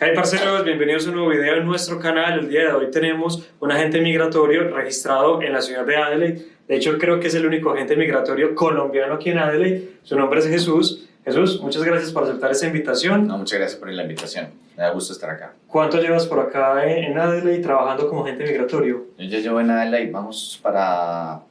Hey parceros, bienvenidos a un nuevo video en nuestro canal. El día de hoy tenemos un agente migratorio registrado en la ciudad de Adelaide. De hecho, creo que es el único agente migratorio colombiano aquí en Adelaide. Su nombre es Jesús. Jesús, muchas gracias por aceptar esta invitación. No, muchas gracias por la invitación. Me da gusto estar acá. ¿Cuánto llevas por acá en Adelaide trabajando como agente migratorio? Yo ya llevo en Adelaide, vamos para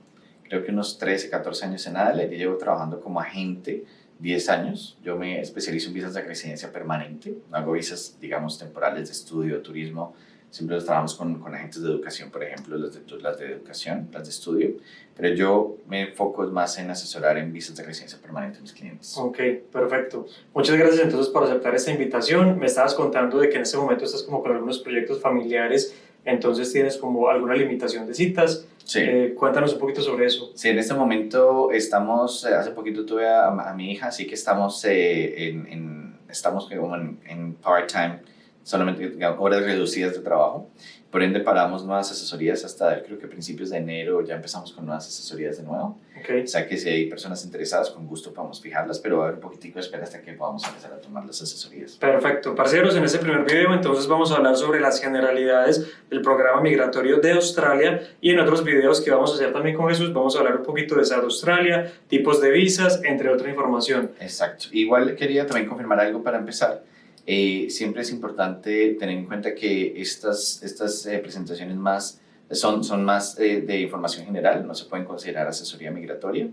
creo que unos 13, 14 años en Adelaide. Yo llevo trabajando como agente 10 años. Yo me especializo en visas de residencia permanente. No hago visas, digamos, temporales de estudio, turismo. Siempre los trabajamos con agentes de educación, por ejemplo, las de educación, las de estudio. Pero yo me enfoco más en asesorar en visas de residencia permanente a mis clientes. Ok, perfecto. Muchas gracias entonces por aceptar esta invitación. Me estabas contando de que en este momento estás como con algunos proyectos familiares, entonces tienes como alguna limitación de citas. Sí. Cuéntanos un poquito sobre eso. Sí, en este momento estamos, hace poquito tuve a mi hija, así que estamos, estamos como en part-time, solamente digamos, horas reducidas de trabajo. Por ende, paramos nuevas asesorías hasta creo que principios de enero ya empezamos con nuevas asesorías de nuevo. Okay. O sea que si hay personas interesadas, con gusto podemos fijarlas, pero va a haber un poquitico de espera hasta que podamos empezar a tomar las asesorías. Perfecto. Parceros, en este primer video entonces vamos a hablar sobre las generalidades del programa migratorio de Australia, y en otros videos que vamos a hacer también con Jesús vamos a hablar un poquito de South Australia, tipos de visas, entre otra información. Exacto. Igual quería también confirmar algo para empezar. Siempre es importante tener en cuenta que estas presentaciones son más de información general, no se pueden considerar asesoría migratoria.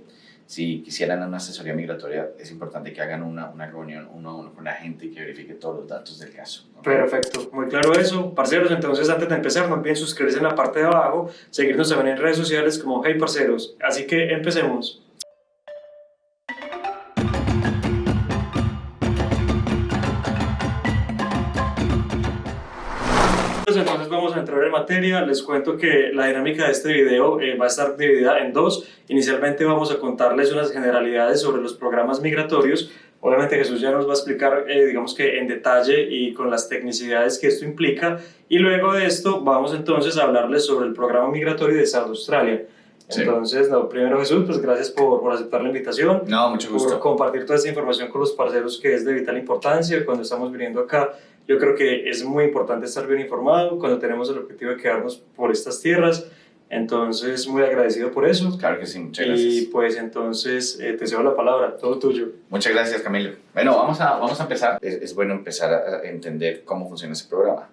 Si quisieran una asesoría migratoria, es importante que hagan una reunión uno a uno con la gente y que verifique todos los datos del caso. ¿Okay? Perfecto, muy claro eso. Parceros, entonces antes de empezar, no olviden suscribirse en la parte de abajo, seguirnos también en redes sociales como Hey Parceros. Así que empecemos. Entonces vamos a entrar en materia. Les cuento que la dinámica de este video va a estar dividida en dos. Inicialmente vamos a contarles unas generalidades sobre los programas migratorios. Obviamente Jesús ya nos va a explicar, digamos que en detalle y con las tecnicidades que esto implica. Y luego de esto vamos entonces a hablarles sobre el programa migratorio de South Australia. Sí. Entonces, primero Jesús, pues gracias por aceptar la invitación. No, mucho gusto. Por compartir toda esta información con los parceros, que es de vital importancia cuando estamos viniendo acá. Yo creo que es muy importante estar bien informado cuando tenemos el objetivo de quedarnos por estas tierras. Entonces, muy agradecido por eso. Claro que sí, muchas gracias. Y pues entonces te cedo la palabra, todo tuyo. Muchas gracias, Camilo. Bueno, vamos a empezar. Es bueno empezar a entender cómo funciona ese programa.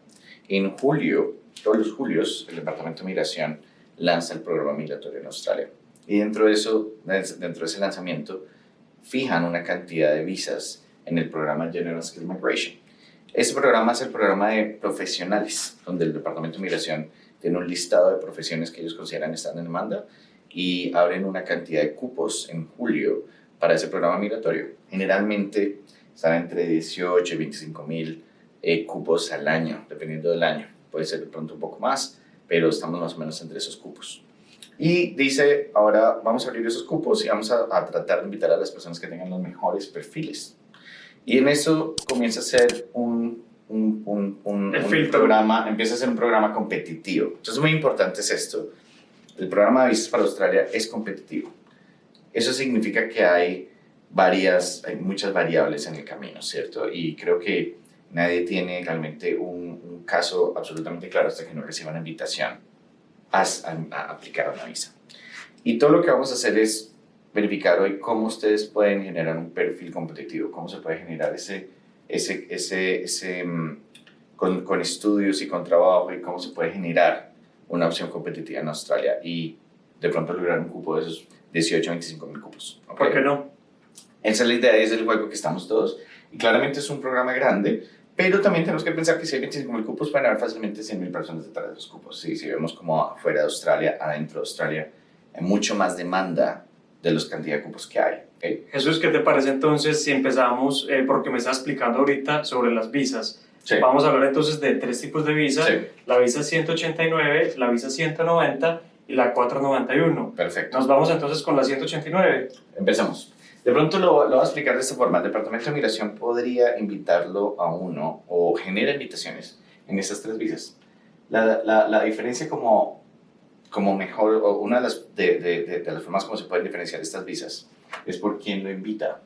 En julio, todos los julios, el Departamento de Migración lanza el programa migratorio en Australia. Y dentro de ese lanzamiento, fijan una cantidad de visas en el programa General Skills Migration. Este programa es el programa de profesionales, donde el Departamento de Migración tiene un listado de profesiones que ellos consideran están en demanda y abren una cantidad de cupos en julio para ese programa migratorio. Generalmente están entre 18 y 25 mil cupos al año, dependiendo del año. Puede ser de pronto un poco más, pero estamos más o menos entre esos cupos. Y dice, ahora vamos a abrir esos cupos y vamos a tratar de invitar a las personas que tengan los mejores perfiles. Y en eso comienza a ser un programa, empieza a ser un programa competitivo. Entonces, muy importante es esto. El programa de visas para Australia es competitivo. Eso significa que hay muchas variables en el camino, ¿cierto? Y creo que nadie tiene realmente un caso absolutamente claro hasta que no reciba una invitación a aplicar una visa. Y todo lo que vamos a hacer es verificar hoy cómo ustedes pueden generar un perfil competitivo, cómo se puede generar con estudios y con trabajo, y cómo se puede generar una opción competitiva en Australia y de pronto lograr un cupo de esos 18 a 25 mil cupos. ¿Okay? ¿Por qué no? Esa es la idea, es el juego que estamos todos. Y claramente es un programa grande, pero también tenemos que pensar que si hay 25 mil cupos, pueden haber fácilmente 100 mil personas detrás de los cupos. ¿Sí? Si vemos como afuera de Australia, adentro de Australia, hay mucho más demanda de los cantidad de cupos que hay. ¿Okay? Jesús, ¿qué te parece entonces si empezamos, porque me estás explicando ahorita sobre las visas? Sí. Vamos a hablar entonces de tres tipos de visas, Sí. La visa 189, la visa 190 y la 491. Perfecto. Nos vamos entonces con la 189. Empezamos. De pronto lo voy a explicar de esta forma. El Departamento de Migración podría invitarlo a uno o genera invitaciones en esas tres visas. La diferencia como mejor, o una de las formas como se pueden diferenciar estas visas es por quién lo invita.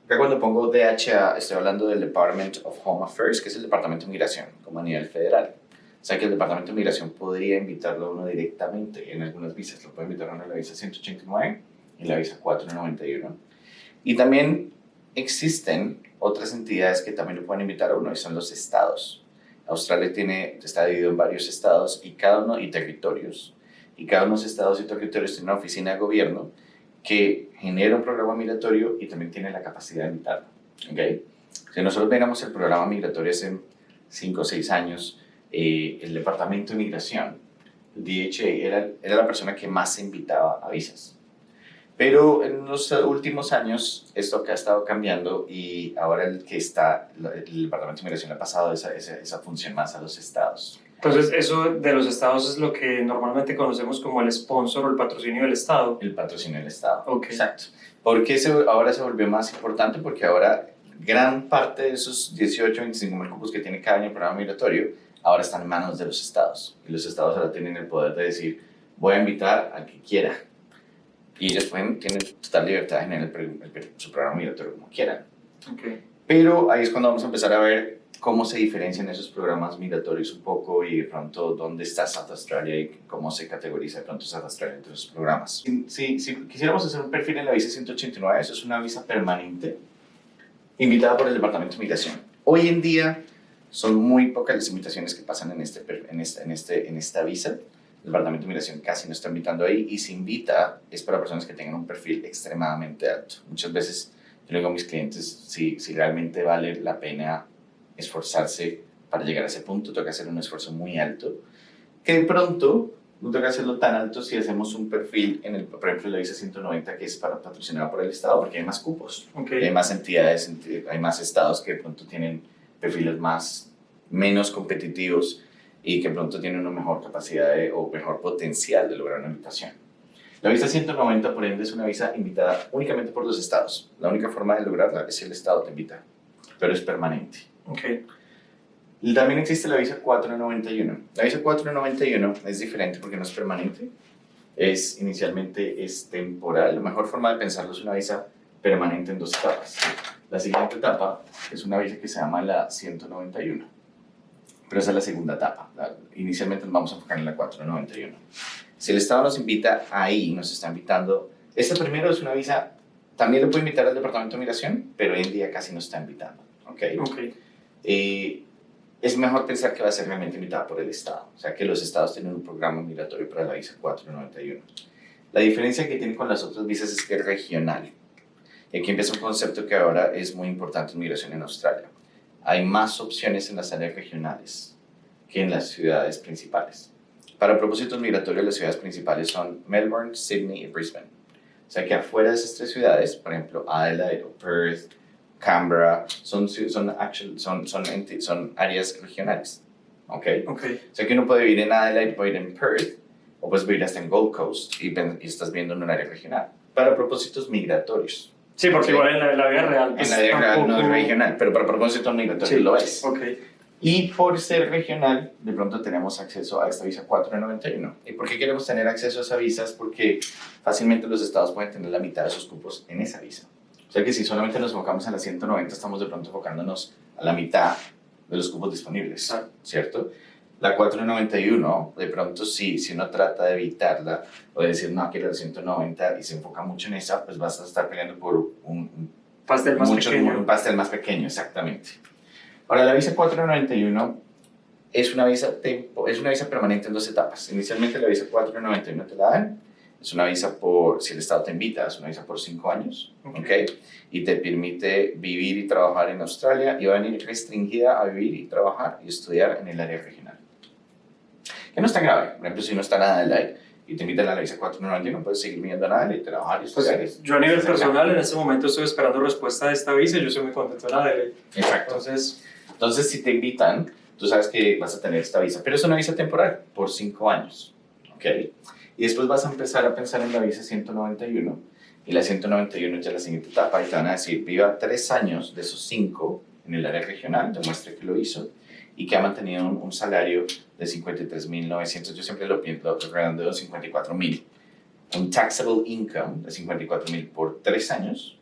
Acá cuando pongo DHA estoy hablando del Department of Home Affairs, que es el Departamento de Migración, como a nivel federal. O sea que el Departamento de Migración podría invitarlo a uno directamente en algunas visas. Lo puede invitar a uno en la visa 189 y la visa 491. Y también existen otras entidades que también lo pueden invitar a uno y son los estados. Australia está dividido en varios estados y territorios. Y cada uno de los estados y territorios tiene una oficina de gobierno que genera un programa migratorio y también tiene la capacidad de invitarlo. ¿Okay? Si nosotros veamos el programa migratorio hace 5 o 6 años, el Departamento de Migración, el DHA, era la persona que más se invitaba a visas. Pero en los últimos años esto ha estado cambiando y ahora el Departamento de Migración ha pasado esa función más a los estados. Entonces, eso de los estados es lo que normalmente conocemos como el sponsor o el patrocinio del estado. El patrocinio del estado. Okay. Exacto. ¿Por qué ahora se volvió más importante? Porque ahora gran parte de esos 18, 25 mil cupos que tiene cada año el programa migratorio ahora están en manos de los estados. Y los estados ahora tienen el poder de decir, voy a invitar al que quiera. Y ellos tienen total libertad de generar su programa migratorio como quieran. Okay. Pero ahí es cuando vamos a empezar a ver cómo se diferencian esos programas migratorios un poco y de pronto dónde está South Australia y cómo se categoriza de pronto South Australia entre esos programas. Si quisiéramos hacer un perfil en la visa 189, eso es una visa permanente invitada por el Departamento de Migración. Hoy en día son muy pocas las invitaciones que pasan en esta visa. El Departamento de Migración casi no está invitando ahí y si invita es para personas que tengan un perfil extremadamente alto. Muchas veces yo le digo a mis clientes si realmente vale la pena esforzarse para llegar a ese punto, toca hacer un esfuerzo muy alto, que de pronto no toca hacerlo tan alto si hacemos un perfil, por ejemplo, la visa 190 que es patrocinada por el Estado, porque hay más cupos, Okay. hay más entidades, hay más estados que de pronto tienen perfiles menos competitivos y que de pronto tienen una mejor capacidad o mejor potencial de lograr una invitación. La visa 190, por ende, es una visa invitada únicamente por los estados. La única forma de lograrla es si el estado te invita, pero es permanente. Okay. Y también existe la visa 491. La visa 491 es diferente porque no es permanente. Inicialmente es temporal. La mejor forma de pensarlo es una visa permanente en 2 etapas. La siguiente etapa es una visa que se llama la 191. Pero esa es la segunda etapa. Inicialmente nos vamos a enfocar en la 491. Si el Estado nos invita ahí, nos está invitando. Esta primero es una visa, también lo puede invitar al Departamento de Migración, pero hoy en día casi no está invitando. ¿Okay? Okay. Es mejor pensar que va a ser realmente invitada por el Estado. O sea, que los Estados tienen un programa migratorio para la visa 491. La diferencia que tiene con las otras visas es que es regional. Y aquí empieza un concepto que ahora es muy importante en migración en Australia. Hay más opciones en las áreas regionales que en las ciudades principales. Para propósitos migratorios, las ciudades principales son Melbourne, Sydney y Brisbane. O sea que afuera de esas 3 ciudades, por ejemplo, Adelaide o Perth, Canberra, son áreas regionales. ¿Okay? Okay. O sea que uno puede vivir en Adelaide, puede vivir en Perth, o puedes vivir hasta en Gold Coast y estás viendo en un área regional. Para propósitos migratorios. Sí, porque ¿Okay? igual en la vida real. En la vida real no es regional, pero para propósitos migratorios sí, lo es. Okay. Y por ser regional, de pronto tenemos acceso a esta visa 491. ¿Y por qué queremos tener acceso a esa visa? Es porque fácilmente los estados pueden tener la mitad de sus cupos en esa visa. O sea que si solamente nos enfocamos en la 190, estamos de pronto enfocándonos a la mitad de los cupos disponibles, ¿cierto? La 491, de pronto si uno trata de evitarla o de decir no, quiero la 190 y se enfoca mucho en esa, pues vas a estar peleando por un pastel más pequeño. Un pastel más pequeño, exactamente. Ahora, la visa 491 es una visa permanente en 2 etapas. Inicialmente la visa 491 te la dan, es una visa si el Estado te invita, es una visa por 5 años, ¿okay? Y te permite vivir y trabajar en Australia y va a venir restringida a vivir y trabajar y estudiar en el área regional. Que no es tan grave, por ejemplo, si no está nada en Adelaide y te invitan a la visa 491, puedes seguir viviendo en Adelaide y trabajar y estudiar. Pues, yo a nivel personal en este momento estoy esperando respuesta de esta visa y yo soy muy contento en Adelaide. Exacto. Entonces, si te invitan, tú sabes que vas a tener esta visa, pero es una visa temporal, por 5 años, ¿ok? Y después vas a empezar a pensar en la visa 191, y la 191 ya es la siguiente etapa, y te van a decir, viva 3 años de esos 5 en el área regional, demuestre que lo hizo, y que ha mantenido un salario de 53.900, yo siempre lo redondeo de 54.000, un taxable income de 54.000 por 3 años,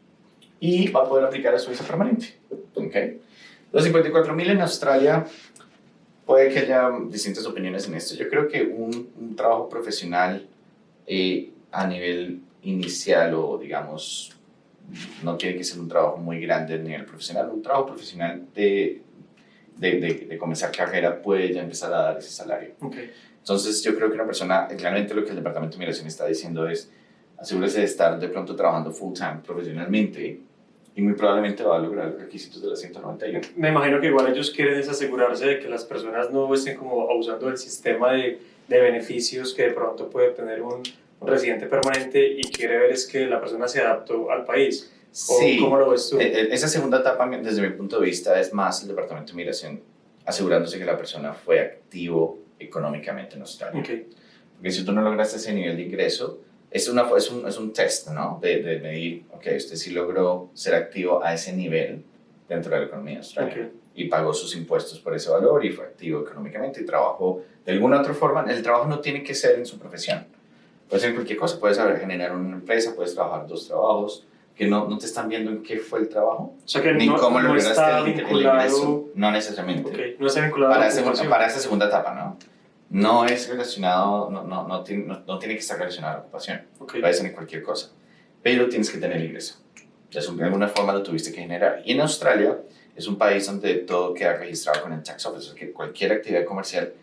y va a poder aplicar a su visa permanente. ¿Okay? Los 54.000 en Australia, puede que haya distintas opiniones en esto. Yo creo que un trabajo profesional a nivel inicial o digamos, no tiene que ser un trabajo muy grande a nivel profesional, un trabajo profesional de comenzar carrera puede ya empezar a dar ese salario. Okay. Entonces yo creo que una persona, realmente lo que el Departamento de Migración está diciendo es asegúrese de estar de pronto trabajando full time profesionalmente y muy probablemente va a lograr los requisitos de la 191. Me imagino que igual ellos quieren es asegurarse de que las personas no estén como abusando del sistema de beneficios que de pronto puede tener un residente permanente y quiere ver es que la persona se adaptó al país. Sí, ¿Cómo lo ves tú? Esa segunda etapa, desde mi punto de vista, es más el Departamento de Migración asegurándose que la persona fue activo económicamente en Australia. Okay. Porque si tú no lograste ese nivel de ingreso, es un test, ¿no? De medir, ok, usted sí logró ser activo a ese nivel dentro de la economía australiana. Okay. Y pagó sus impuestos por ese valor y fue activo económicamente y trabajó de alguna otra forma. El trabajo no tiene que ser en su profesión. Puede ser cualquier cosa. Puedes generar una empresa, puedes trabajar 2 trabajos que no te están viendo en qué fue el trabajo, o sea que ni no, cómo no lograste está el vinculado, ingreso. No necesariamente. Okay. No está vinculado para, a la ocupación. para esa segunda etapa, ¿no? No es relacionado, no tiene que estar relacionado a la ocupación. Okay. Puede ser en cualquier cosa. Pero tienes que tener el ingreso. De alguna forma lo tuviste que generar. Y en Australia es un país donde todo queda registrado con el tax office, que cualquier actividad comercial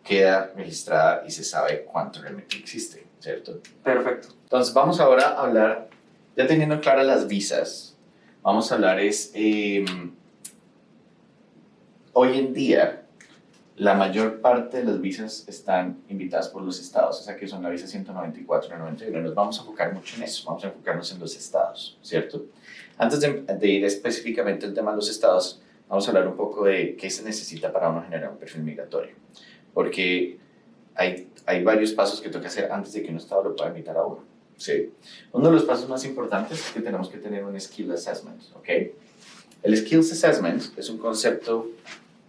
queda registrada y se sabe cuánto realmente existe, ¿cierto? Perfecto. Entonces vamos ahora a hablar, ya teniendo claras las visas, vamos a hablar hoy en día la mayor parte de las visas están invitadas por los estados, o sea que son la visa 194 y la 91. Nos vamos a enfocar mucho en eso, vamos a enfocarnos en los estados, ¿cierto? Antes de ir específicamente al tema de los estados, vamos a hablar un poco de qué se necesita para uno generar un perfil migratorio, porque hay varios pasos que toca hacer antes de que un estado lo pueda invitar a uno. ¿Sí? Uno de los pasos más importantes es que tenemos que tener un Skill Assessment, ¿ok? El Skills Assessment es un concepto,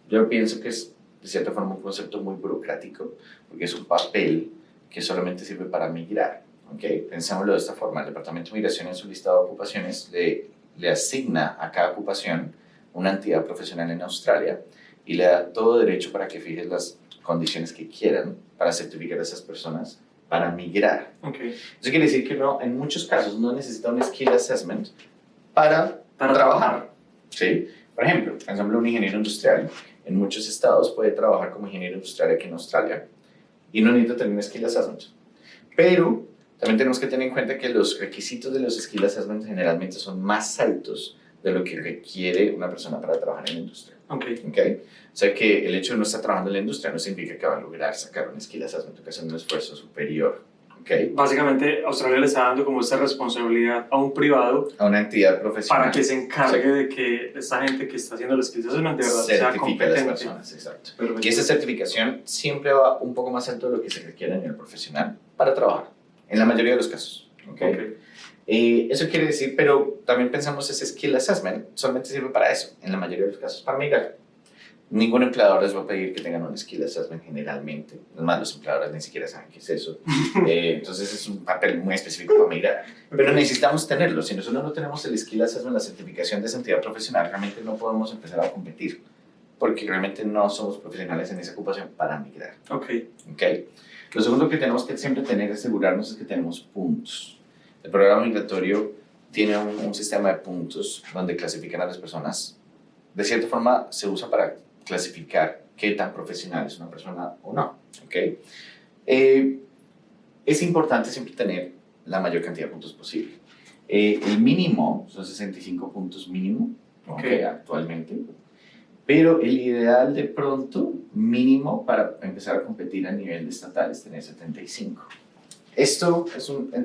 yo pienso que es de cierta forma un concepto muy burocrático, porque es un papel que solamente sirve para migrar, ¿ok? Pensémoslo de esta forma, el Departamento de Migración en su listado de ocupaciones le asigna a cada ocupación una entidad profesional en Australia y le da todo derecho para que fijes las condiciones que quieran para certificar a esas personas para migrar. Okay. Eso quiere decir que uno, en muchos casos, no necesita un Skill Assessment para trabajar. ¿Sí? Por ejemplo, un ingeniero industrial en muchos estados puede trabajar como ingeniero industrial aquí en Australia y no necesita tener un Skill Assessment. Pero también tenemos que tener en cuenta que los requisitos de los Skill Assessments generalmente son más altos de lo que requiere una persona para trabajar en la industria. Okay. ¿Okay? O sea que el hecho de no estar trabajando en la industria no significa que va a lograr sacar un Skill Assessment, que hacer un esfuerzo superior. ¿Okay? Básicamente, Australia le está dando como esta responsabilidad a un privado, a una entidad profesional, para que se encargue de que esta gente que está haciendo el Skills Assessment de verdad sea competente. a las personas, exacto. Perfecto. Y esa certificación siempre va un poco más alto de lo que se requiere a nivel profesional para trabajar, en la mayoría de los casos. ¿Okay? Okay. Eso quiere decir, pero también pensamos ese Skill Assessment solamente sirve para eso, en la mayoría de los casos, para migrar. Ningún empleador les va a pedir que tengan un Skill Assessment generalmente. Es más, los empleadores ni siquiera saben qué es eso. Entonces es un papel muy específico para migrar. Pero necesitamos tenerlo. Si nosotros no tenemos el Skill Assessment, la certificación de esa entidad profesional, realmente no podemos empezar a competir. Porque realmente no somos profesionales en esa ocupación para migrar. Okay. ¿Okay? Lo segundo que tenemos que siempre tener, asegurarnos, es que tenemos puntos. El programa migratorio tiene un sistema de puntos donde clasifican a las personas. De cierta forma, se usa para clasificar qué tan profesional es una persona o no. ¿Okay? Es importante siempre tener la mayor cantidad de puntos posible. El mínimo son 65 puntos mínimo, Okay. actualmente, pero el ideal de pronto mínimo para empezar a competir a nivel estatal es tener 75. Esto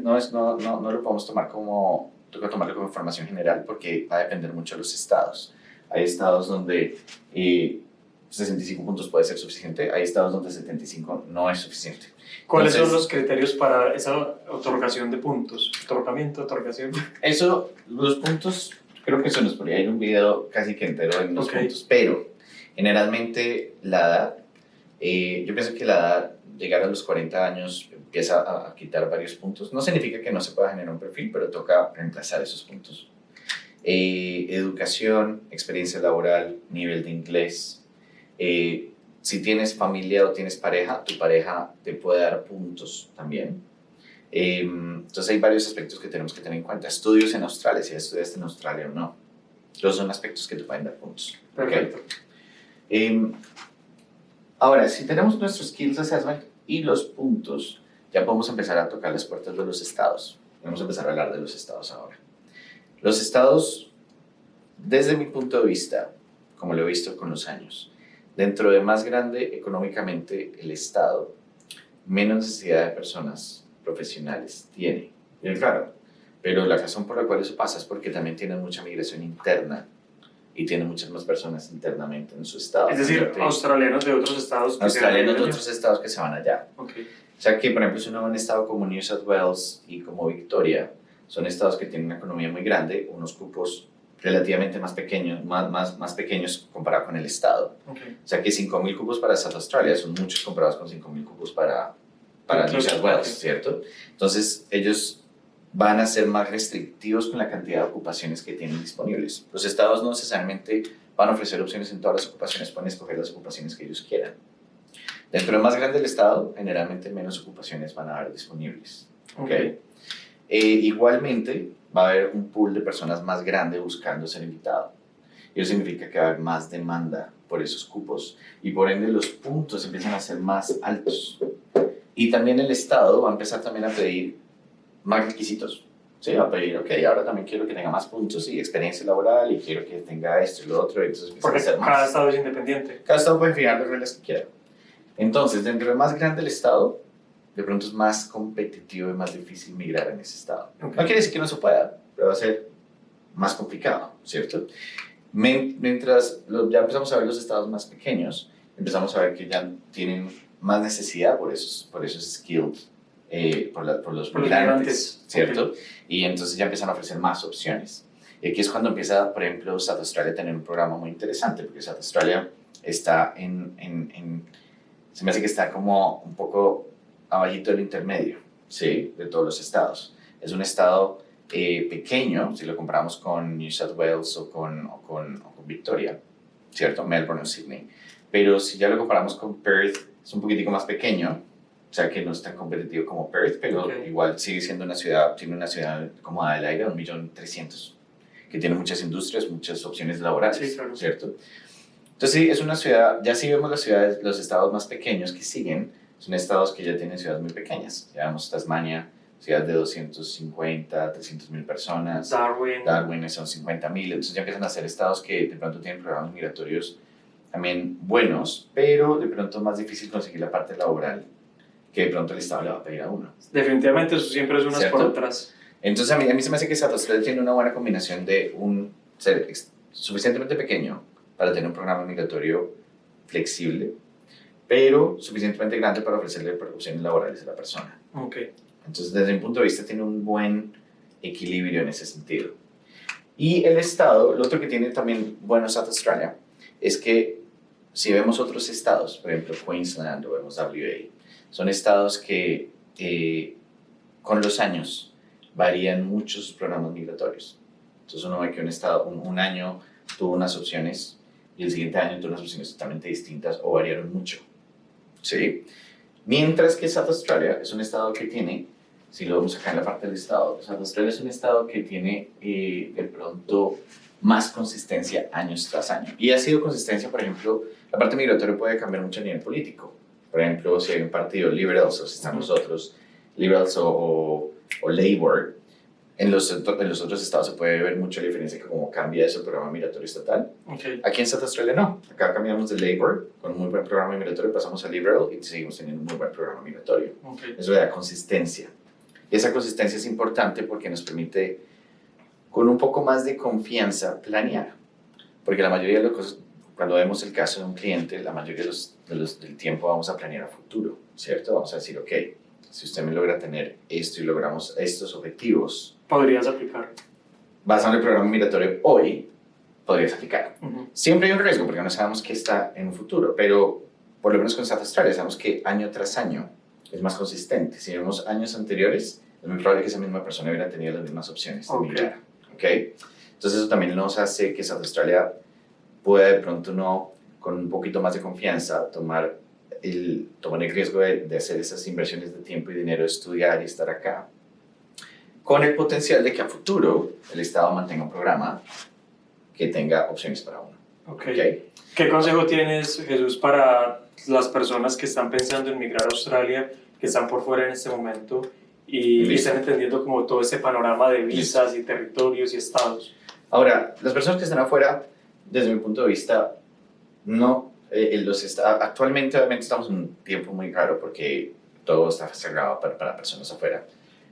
no lo podemos tomar como, toca tomarlo como información general porque va a depender mucho de los estados. Hay estados donde 65 puntos puede ser suficiente, hay estados donde 75 no es suficiente. ¿Cuáles son los criterios para esa otorgación de puntos? ¿Otorgación? Eso, los puntos, creo que eso nos podría ir un video casi que entero en los Okay. puntos, pero generalmente la edad, yo pienso que la edad, llegar a los 40 años empieza a quitar varios puntos. No significa que no se pueda generar un perfil, pero toca reemplazar esos puntos. educación, experiencia laboral, nivel de inglés. Si tienes familia o tienes pareja, tu pareja te puede dar puntos también. Entonces hay varios aspectos que tenemos que tener en cuenta. Estudios en Australia, si estudiaste en Australia o no. Los son aspectos que te pueden dar puntos. Perfecto. Ahora, si tenemos nuestro Skills Assessment y los puntos, ya podemos empezar a tocar las puertas de los estados. Vamos a empezar a hablar de los estados ahora. Los estados, desde mi punto de vista, como lo he visto con los años, dentro de más grande económicamente el estado, menos necesidad de personas profesionales tiene. Bien claro, pero la razón por la cual eso pasa es porque también tienen mucha migración interna y tienen muchas más personas internamente en su estado. Es decir, australianos de otros estados. Australianos de otros estados que se van allá. Okay. O sea que, por ejemplo, si uno va a un estado como New South Wales y como Victoria, son estados que tienen una economía muy grande, unos cupos relativamente más pequeños, más pequeños comparado con el estado. Okay. O sea que 5.000 cupos para South Australia son muchos comparados con 5.000 cupos para New South Wales, ¿cierto? Entonces, ellos van a ser más restrictivos con la cantidad de ocupaciones que tienen disponibles. Los estados no necesariamente van a ofrecer opciones en todas las ocupaciones, pueden escoger las ocupaciones que ellos quieran. Dentro del más grande del estado, generalmente menos ocupaciones van a haber disponibles. ¿Okay? Igualmente, va a haber un pool de personas más grande buscando ser invitado. Y eso significa que va a haber más demanda por esos cupos y por ende los puntos empiezan a ser más altos. Y también el estado va a empezar también a pedir más requisitos. Sí, va a pedir, ok, ahora también quiero que tenga más puntos y experiencia laboral y quiero que tenga esto y lo otro. Entonces porque a ser más. Cada estado es independiente. Cada estado puede fijar las reglas que quiera. Entonces, dentro del más grande del estado, de pronto es más competitivo y más difícil migrar en ese estado. Okay. No quiere decir que no se pueda, pero va a ser más complicado, ¿cierto? Mientras ya empezamos a ver los estados más pequeños, empezamos a ver que ya tienen más necesidad por esos skills, por los migrantes, ¿cierto? Okay. Y entonces ya empiezan a ofrecer más opciones. Y aquí es cuando empieza, por ejemplo, South Australia a tener un programa muy interesante, porque South Australia está se me hace que está como un poco abajito del intermedio, ¿sí? De todos los estados. Es un estado pequeño, si lo comparamos con New South Wales o con Victoria, ¿cierto? Melbourne o Sydney. Pero si ya lo comparamos con Perth, es un poquitico más pequeño, o sea que no es tan competitivo como Perth, pero okay. Igual sigue siendo una ciudad, tiene una ciudad como Adelaide, 1.300.000, que tiene muchas industrias, muchas opciones laborales, sí, claro. ¿Cierto? Entonces sí, es una ciudad, ya sí vemos las ciudades, los estados más pequeños que siguen, son estados que ya tienen ciudades muy pequeñas. Ya vemos Tasmania, ciudad de 250, 300.000 personas. Darwin son 50.000. Entonces ya empiezan a ser estados que de pronto tienen programas migratorios también buenos, pero de pronto más difícil conseguir la parte laboral que de pronto el estado le va a pedir a uno. Definitivamente eso siempre es unas ¿cierto? Por otras. Entonces a mí se me hace que South Australia tiene una buena combinación de ser suficientemente pequeño para tener un programa migratorio flexible, pero suficientemente grande para ofrecerle opciones laborales a la persona. Okay. Entonces, desde mi punto de vista, tiene un buen equilibrio en ese sentido. Y el estado, lo otro que tiene también bueno South Australia, es que si vemos otros estados, por ejemplo Queensland o vemos WA, son estados que con los años varían muchos programas migratorios. Entonces uno ve que un estado, un año tuvo unas opciones y el siguiente año tuvo unas opciones totalmente distintas o variaron mucho. ¿Sí? Mientras que South Australia es un estado que tiene, si lo vemos acá en la parte del estado, South Australia es un estado que tiene de pronto más consistencia años tras año. Y ha sido consistencia, por ejemplo, la parte migratoria puede cambiar mucho a nivel político. Por ejemplo, si hay un partido Liberals o si están los otros, Liberals o Labour, en los otros estados se puede ver mucho la diferencia que cómo cambia ese programa migratorio estatal. Okay. Aquí en South Australia no. Acá cambiamos de Labour con un muy buen programa migratorio, pasamos a Liberal y seguimos teniendo un muy buen programa migratorio. Okay. Eso le da consistencia. Y esa consistencia es importante porque nos permite, con un poco más de confianza, planear. Porque la mayoría de las cosas, cuando vemos el caso de un cliente, la mayoría del tiempo vamos a planear a futuro, ¿cierto? Vamos a decir, ok, si usted me logra tener esto y logramos estos objetivos, podrías aplicar. Basado en el programa migratorio hoy, podrías aplicar. Siempre hay un riesgo porque no sabemos qué está en un futuro, pero por lo menos con South Australia sabemos que año tras año es más consistente. Si vemos años anteriores, es muy probable que esa misma persona hubiera tenido las mismas opciones de migrar. ¿Okay? Entonces eso también nos hace que South Australia pueda de pronto no, con un poquito más de confianza, tomar el riesgo de hacer esas inversiones de tiempo y dinero, estudiar y estar acá, con el potencial de que a futuro el Estado mantenga un programa que tenga opciones para uno. Okay. ¿Qué consejo tienes, Jesús, para las personas que están pensando en migrar a Australia, que están por fuera en este momento y están entendiendo como todo ese panorama de visas y territorios y estados? Ahora, las personas que están afuera, desde mi punto de vista, no, actualmente obviamente estamos en un tiempo muy raro porque todo está cerrado para personas afuera,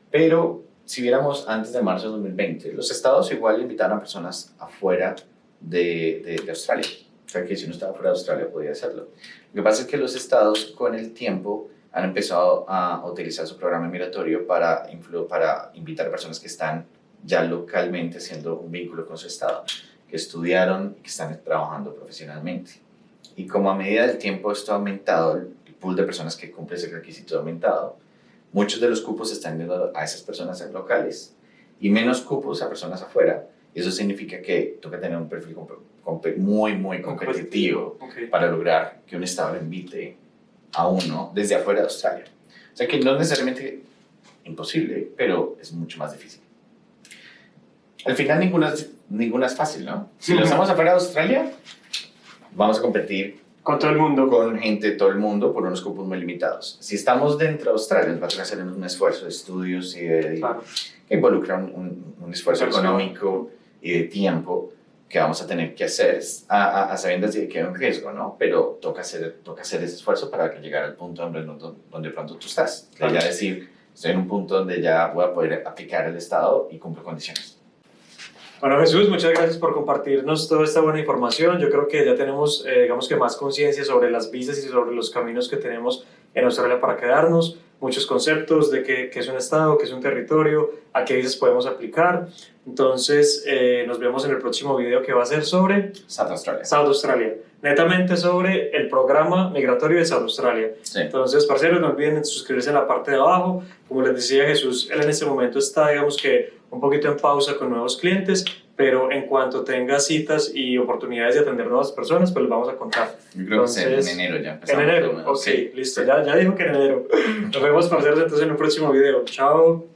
pero si viéramos antes de marzo de 2020, los estados igual invitaron a personas afuera de Australia. O sea, que si uno estaba fuera de Australia podía hacerlo. Lo que pasa es que los estados con el tiempo han empezado a utilizar su programa migratorio para invitar a personas que están ya localmente haciendo un vínculo con su estado, que estudiaron y que están trabajando profesionalmente. Y como a medida del tiempo esto ha aumentado, el pool de personas que cumplen ese requisito ha aumentado, muchos de los cupos se están yendo a esas personas locales y menos cupos a personas afuera. Eso significa que toca tener un perfil muy competitivo para lograr que un estado lo invite a uno desde afuera de Australia. O sea que no es necesariamente imposible, pero es mucho más difícil. Al final ninguna es fácil, ¿no? Si lo hacemos afuera de Australia, vamos a competir con todo el mundo, con gente de todo el mundo por unos cupos muy limitados. Si estamos dentro de Australia, nos va a tener que hacer un esfuerzo de estudios y que involucra un esfuerzo económico y de tiempo que vamos a tener que hacer a sabiendas de que hay un riesgo, ¿no? Pero toca hacer ese esfuerzo para llegar al punto donde pronto tú estás. Ya decir, estoy en un punto donde ya voy a poder aplicar el Estado y cumplo condiciones. Bueno, Jesús, muchas gracias por compartirnos toda esta buena información. Yo creo que ya tenemos, digamos que más conciencia sobre las visas y sobre los caminos que tenemos en Australia para quedarnos, muchos conceptos de qué es un estado, qué es un territorio, a qué visas podemos aplicar. Entonces, nos vemos en el próximo video que va a ser sobre South Australia. South Australia, netamente sobre el programa migratorio de South Australia. Sí. Entonces, parceros, no olviden suscribirse en la parte de abajo. Como les decía Jesús, él en este momento está, digamos que, un poquito en pausa con nuevos clientes, pero en cuanto tenga citas y oportunidades de atender nuevas personas, pues les vamos a contar. Yo creo que en enero ya empezamos. En enero, ok, sí. Listo, ya dijo que en enero. Nos vemos, parceros, entonces en un próximo video. Chao.